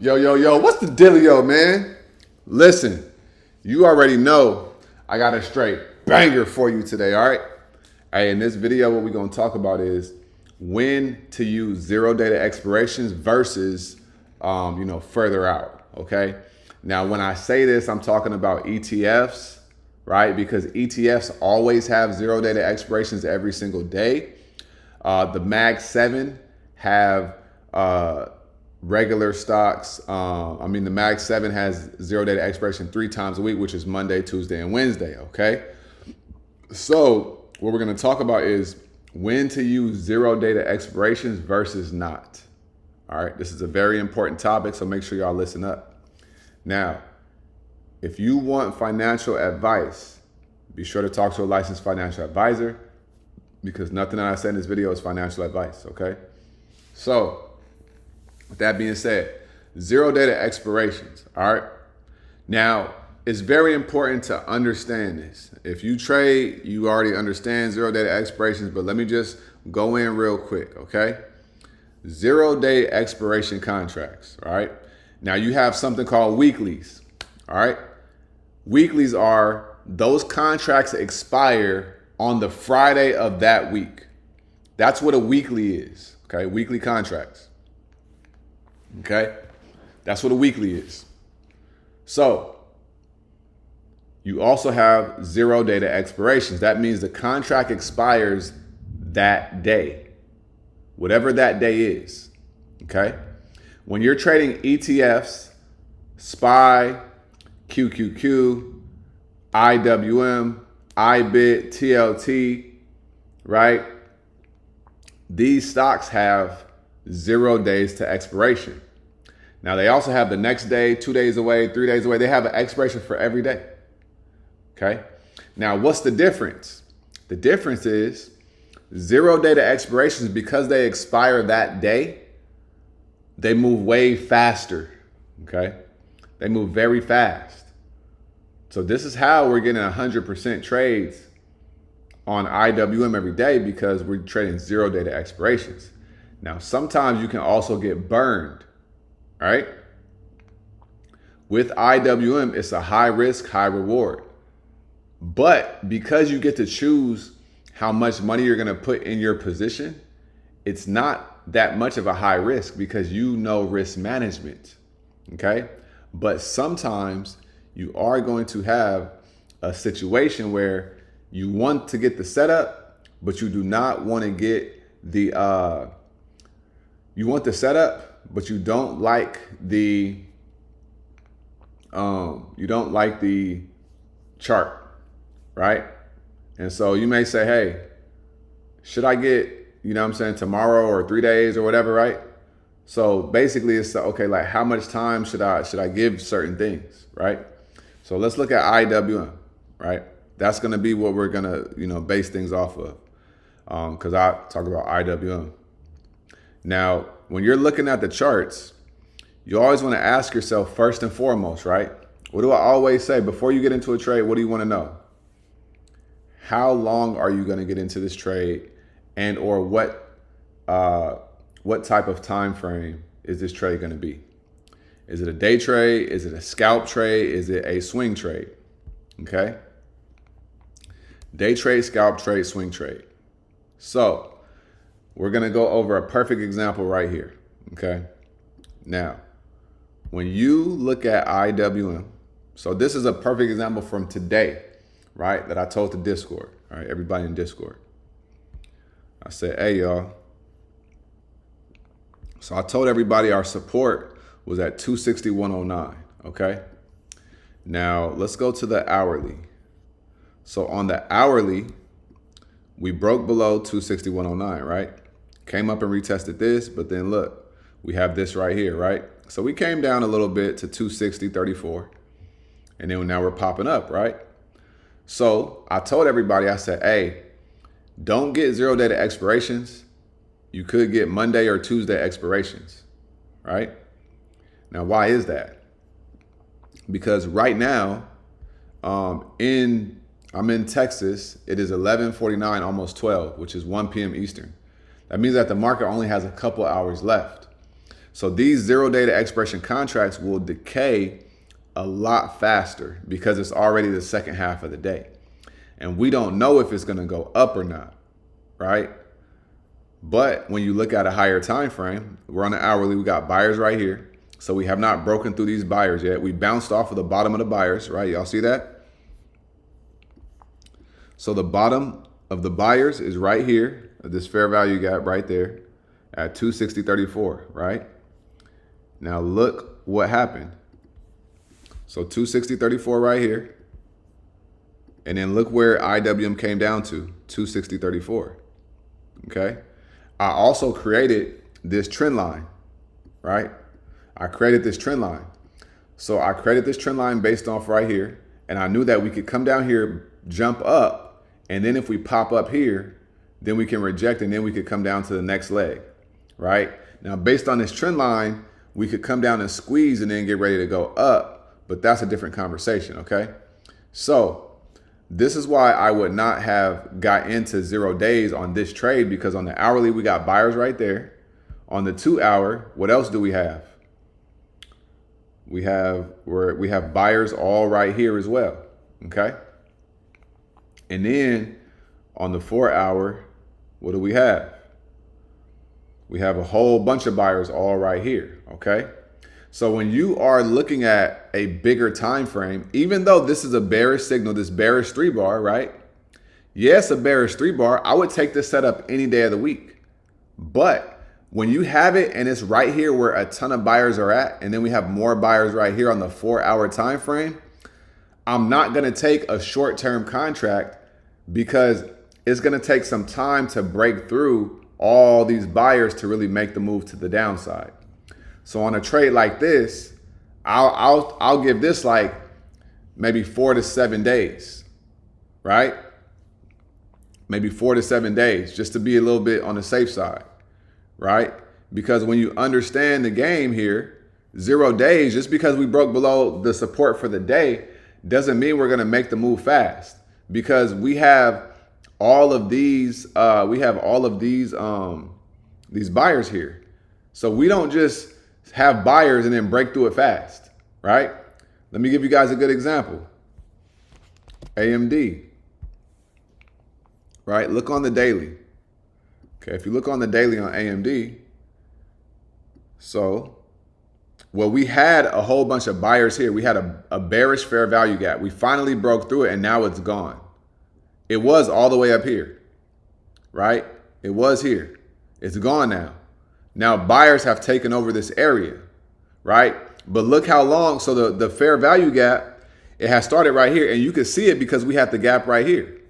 Yo, what's the dealio, man? Listen, you already know I got a straight banger for you today, all right? Hey, in this video, what we're gonna talk about is when to use zero data expirations versus, further out, okay? Now, when I say this, I'm talking about ETFs, right? Because ETFs always have zero data expirations every single day. The Mag 7 have regular stocks. The Mag 7 has zero data expiration 3 times a week, which is Monday, Tuesday, and Wednesday, okay? So what we're gonna talk about is when to use zero data expirations versus not. All right, this is a very important topic, so make sure y'all listen up. Now, if you want financial advice, be sure to talk to a licensed financial advisor because nothing that I said in this video is financial advice, okay? So, with that being said, zero data expirations, all right? Now, it's very important to understand this. If you trade, you already understand zero data expirations, but let me just go in real quick, okay? Zero day expiration contracts, all right? Now, you have something called weeklies, all right? Weeklies are those contracts that expire on the Friday of that week. That's what a weekly is, okay? Weekly contracts, okay? That's what a weekly is. So, you also have zero data expirations. That means the contract expires that day, whatever that day is, okay? When you're trading ETFs, SPY, QQQ, IWM, IBIT, TLT, right? These stocks have 0 days to expiration. Now they also have the next day, 2 days away, 3 days away. They have an expiration for every day. Okay. Now what's the difference? The difference is zero data expirations, because they expire that day, they move way faster. Okay. They move very fast. So this is how we're getting 100% trades on IWM every day, because we're trading zero data expirations. Now, sometimes you can also get burned, right? With IWM, it's a high risk, high reward. But because you get to choose how much money you're gonna put in your position, it's not that much of a high risk because you know risk management, okay? But sometimes you are going to have a situation where you want to get the setup, but you do not want to get the, you want the setup, but you don't like the, chart, right? And so you may say, hey, should I get, tomorrow or 3 days or whatever, right? So basically it's okay, like how much time should I give certain things, right? So let's look at IWM, right? That's gonna be what we're gonna, base things off of, because I talk about IWM. Now, when you're looking at the charts, you always wanna ask yourself first and foremost, right? What do I always say? Before you get into a trade, what do you wanna know? How long are you gonna get into this trade, and or what type of time frame is this trade gonna be? Is it a day trade? Is it a scalp trade? Is it a swing trade? Okay. Day trade, scalp trade, swing trade. So we're going to go over a perfect example right here. Okay. Now, when you look at IWM, so this is a perfect example from today, right? That I told to Discord. All right. Everybody in Discord. I said, hey, y'all. So I told everybody our support was at 261.09, okay? Now, let's go to the hourly. So on the hourly, we broke below 261.09, right? Came up and retested this, but then look, we have this right here, right? So we came down a little bit to 260.34, and then now we're popping up, right? So I told everybody, I said, hey, don't get zero data expirations. You could get Monday or Tuesday expirations, right? Now, why is that? Because right now, I'm in Texas. It is 11:49, almost 12, which is 1 p.m. Eastern. That means that the market only has a couple hours left. So these 0 day to expiration contracts will decay a lot faster because it's already the second half of the day. And we don't know if it's going to go up or not, right? But when you look at a higher time frame, we're on the hourly, we got buyers right here. So we have not broken through these buyers yet. We bounced off of the bottom of the buyers, right? Y'all see that? So the bottom of the buyers is right here, this fair value gap right there at 260.34, right? Now look what happened. So 260.34 right here. And then look where IWM came down to, 260.34. Okay. I also created this trend line, right? I created this trend line. So I created this trend line based off right here. And I knew that we could come down here, jump up. And then if we pop up here, then we can reject and then we could come down to the next leg, right? Now, based on this trend line, we could come down and squeeze and then get ready to go up. But that's a different conversation, okay? So this is why I would not have got into 0 days on this trade, because on the hourly, we got buyers right there. On the 2 hour, what else do we have? We have buyers all right here as well, okay? And then on the 4 hour, what do we have? We have a whole bunch of buyers all right here, okay? So when you are looking at a bigger time frame, even though this is a bearish signal, this bearish 3-bar, right? Yes, a bearish 3-bar. I would take this setup any day of the week. But when you have it and it's right here where a ton of buyers are at, and then we have more buyers right here on the 4 hour time frame, I'm not going to take a short-term contract because it's going to take some time to break through all these buyers to really make the move to the downside. So on a trade like this, I'll give this like maybe 4 to 7 days, right? Maybe 4 to 7 days, just to be a little bit on the safe side, right? Because when you understand the game here, 0 days, just because we broke below the support for the day, doesn't mean we're going to make the move fast, because we have all of these these buyers here. So we don't just have buyers and then break through it fast, right? Let me give you guys a good example. AMD, right? Look on the daily. Okay, if you look on the daily on AMD, so well, we had a whole bunch of buyers here. We had a bearish fair value gap. We finally broke through it and now it's gone. It was all the way up here, right? It was here. It's gone now. Now buyers have taken over this area, right? But look how long. So the fair value gap, it has started right here, and you can see it because we had the gap right here,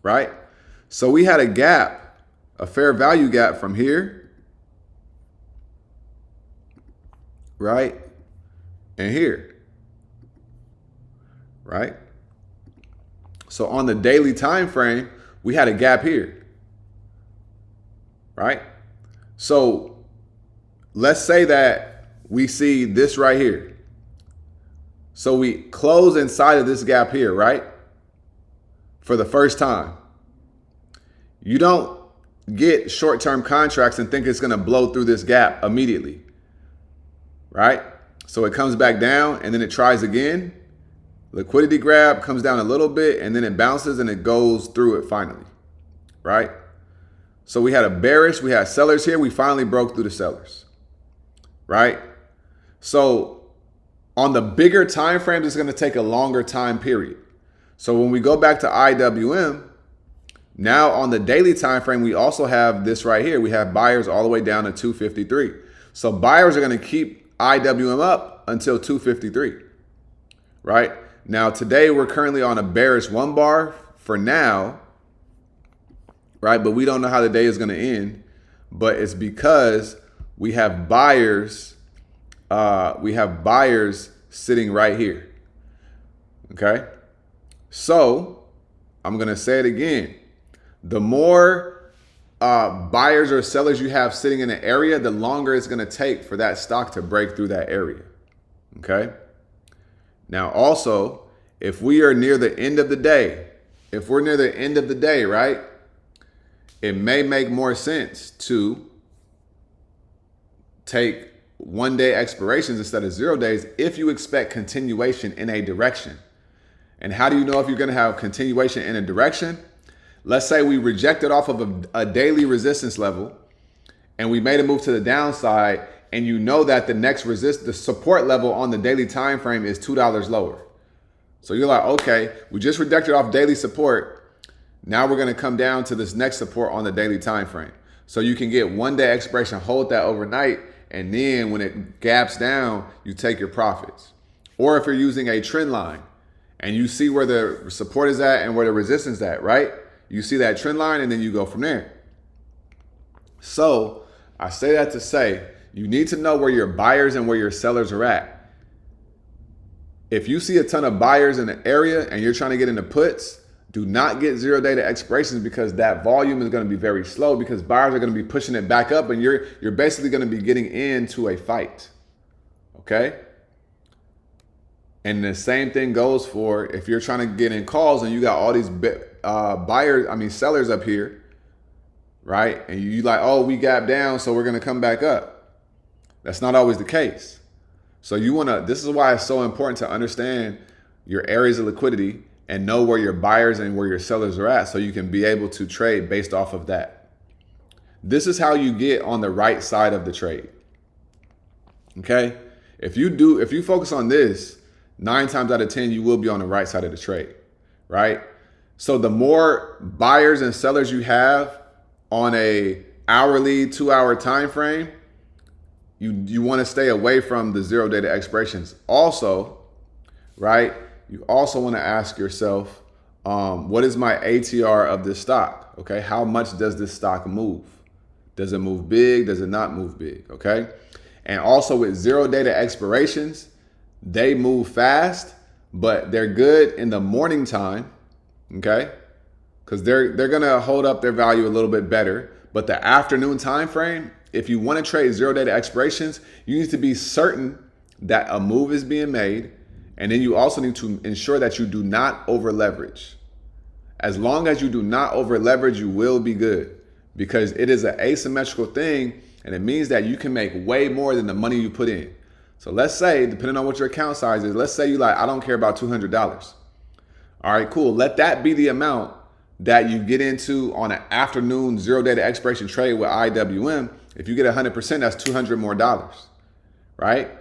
right? So we had a gap, a fair value gap from here, right? And here, right? So on the daily time frame, we had a gap here, right? So let's say that we see this right here. So we close inside of this gap here, right? For the first time. You don't get short-term contracts and think it's going to blow through this gap immediately, right? So it comes back down and then it tries again. Liquidity grab, comes down a little bit, and then it bounces and it goes through it finally, right? So we had a bearish, we had sellers here. We finally broke through the sellers, right? So on the bigger time frames, it's going to take a longer time period. So when we go back to IWM, now on the daily time frame, we also have this right here. We have buyers all the way down to 253. So buyers are going to keep IWM up until 253, right? Now today we're currently on a bearish 1-bar for now, right? But we don't know how the day is going to end. But it's because we have buyers. We have buyers sitting right here. Okay. So I'm going to say it again. The more buyers or sellers you have sitting in an area, the longer it's going to take for that stock to break through that area. Okay. Now, also, if we are near the end of the day, right, it may make more sense to take 1-day expirations instead of 0 days if you expect continuation in a direction. And how do you know if you're going to have continuation in a direction? Let's say we rejected off of a daily resistance level and we made a move to the downside, and you know that the support level on the daily time frame is $2 lower. So you're like, okay, we just rejected off daily support. Now we're going to come down to this next support on the daily time frame. So you can get 1-day expiration, hold that overnight, and then when it gaps down, you take your profits. Or if you're using a trend line and you see where the support is at and where the resistance is at, right? You see that trend line and then you go from there. So I say that to say, you need to know where your buyers and where your sellers are at. If you see a ton of buyers in the area and you're trying to get into puts, do not get 0 day to expirations, because that volume is going to be very slow, because buyers are going to be pushing it back up and you're basically going to be getting into a fight. Okay? And the same thing goes for if you're trying to get in calls and you got all these sellers up here, right? And you like, oh, we gap down, so we're going to come back up. That's not always the case. So this is why it's so important to understand your areas of liquidity and know where your buyers and where your sellers are at, so you can be able to trade based off of that. This is how you get on the right side of the trade. Okay? If you focus on this, 9 times out of 10, you will be on the right side of the trade, right? So the more buyers and sellers you have on a hourly, 2-hour time frame, you want to stay away from the 0 day to expirations. Also, right, you also want to ask yourself, what is my ATR of this stock? Okay, how much does this stock move? Does it move big? Does it not move big? Okay, and also with 0 day to expirations, they move fast, but they're good in the morning time. Okay, because they're gonna hold up their value a little bit better. But the afternoon time frame, if you want to trade 0 day to expirations, you need to be certain that a move is being made. And then you also need to ensure that you do not over leverage. As long as you do not over leverage, you will be good, because it is an asymmetrical thing, and it means that you can make way more than the money you put in. So let's say, depending on what your account size is, let's say you like, I don't care about $200. All right, cool. Let that be the amount that you get into on an afternoon 0 day to expiration trade with IWM. If you get 100%, that's $200 more, right?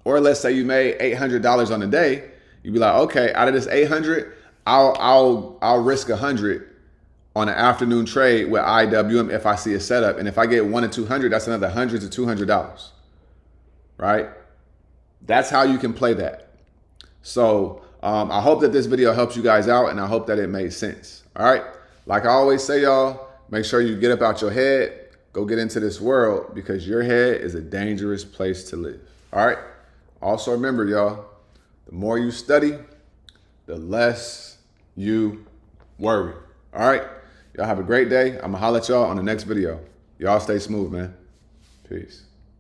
Or let's say you made $800 on the day, you'd be like, okay, out of this 800, I'll risk 100 on an afternoon trade with IWM if I see a setup, and if I get 1 to 200, that's another $100 to $200, right? That's how you can play that. So I hope that this video helps you guys out, and I hope that it made sense. All right, like I always say, y'all, make sure you get up out your head, go get into this world, because your head is a dangerous place to live. All right. Also remember, y'all, the more you study, the less you worry. All right? Y'all have a great day. I'm going to holler at y'all on the next video. Y'all stay smooth, man. Peace.